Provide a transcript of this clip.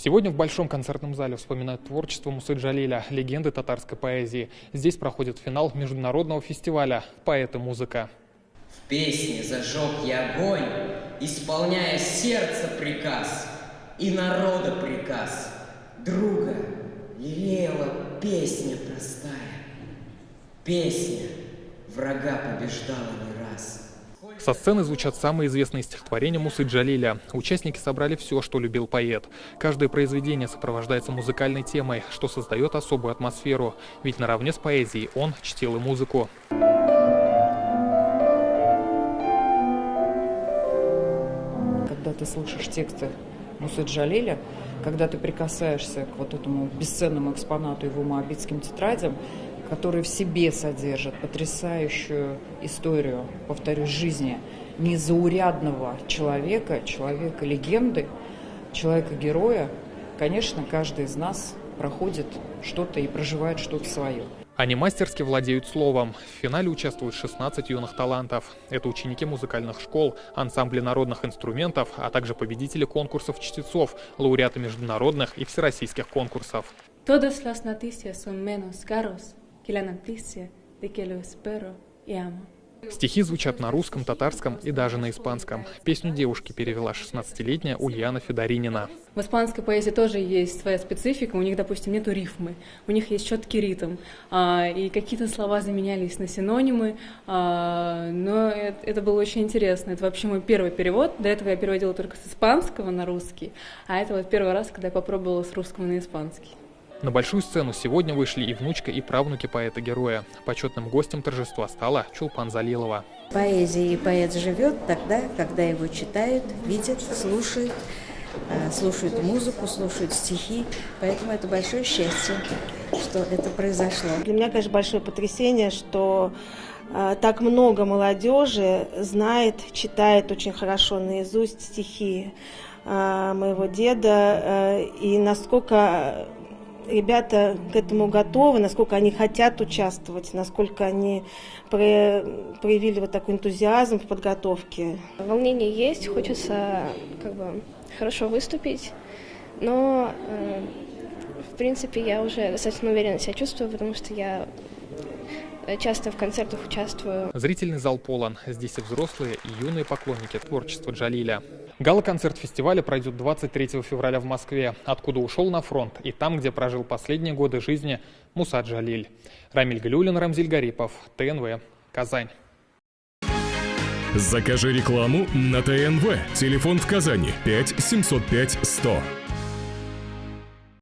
Сегодня в Большом концертном зале вспоминают творчество Мусы Джалиля, легенды татарской поэзии. Здесь проходит финал международного фестиваля «Поэт и музыка». В песне зажег я огонь, исполняя сердце приказ и народа приказ. Друга лелеяла песня простая. Песня врага побеждала не раз. Со сцены звучат самые известные стихотворения Мусы Джалиля. Участники собрали все, что любил поэт. Каждое произведение сопровождается музыкальной темой, что создает особую атмосферу. Ведь наравне с поэзией он чтил и музыку. Когда ты слышишь тексты Мусы Джалиля, когда ты прикасаешься к вот этому бесценному экспонату его моабитским тетрадям, которые в себе содержат потрясающую историю, повторюсь, жизни незаурядного человека, человека-легенды, человека-героя, конечно, каждый из нас проходит что-то и проживает что-то свое. Они мастерски владеют словом. В финале участвуют 16 юных талантов. Это ученики музыкальных школ, ансамбли народных инструментов, а также победители конкурсов чтецов, лауреаты международных и всероссийских конкурсов. Todas las noticias son menos caros que la noticia de que lo espero y amo. Стихи звучат на русском, татарском и даже на испанском. Песню девушки перевела 16-летняя Ульяна Федоринина. В испанской поэзии тоже есть своя специфика. У них, допустим, нету рифмы, у них есть четкий ритм. И какие-то слова заменялись на синонимы. Но это было очень интересно. Это вообще мой первый перевод. До этого я переводила только с испанского на русский. А это вот первый раз, когда я попробовала с русского на испанский. На большую сцену сегодня вышли и внучка, и правнуки поэта-героя. Почетным гостем торжества стала Чулпан Залилова. Поэзия и поэт живет тогда, когда его читают, видят, слушают, слушают музыку, слушают стихи. Поэтому это большое счастье, что это произошло. Для меня, конечно, большое потрясение, что так много молодежи знает, читает очень хорошо наизусть стихи моего деда, и насколько ребята к этому готовы, насколько они хотят участвовать, насколько они проявили вот такой энтузиазм в подготовке. Волнение есть, хочется хорошо выступить, но в принципе я уже достаточно уверенно себя чувствую, потому что я часто в концертах участвую. Зрительный зал полон. Здесь и взрослые, и юные поклонники творчества Джалиля. Гала-концерт фестиваля пройдет 23 февраля в Москве, откуда ушел на фронт, и там, где прожил последние годы жизни Муса Джалиль. Рамиль Галиуллин, Рамзиль Гарипов, ТНВ, Казань. Закажи рекламу на ТНВ. Телефон в Казани 5 705 100.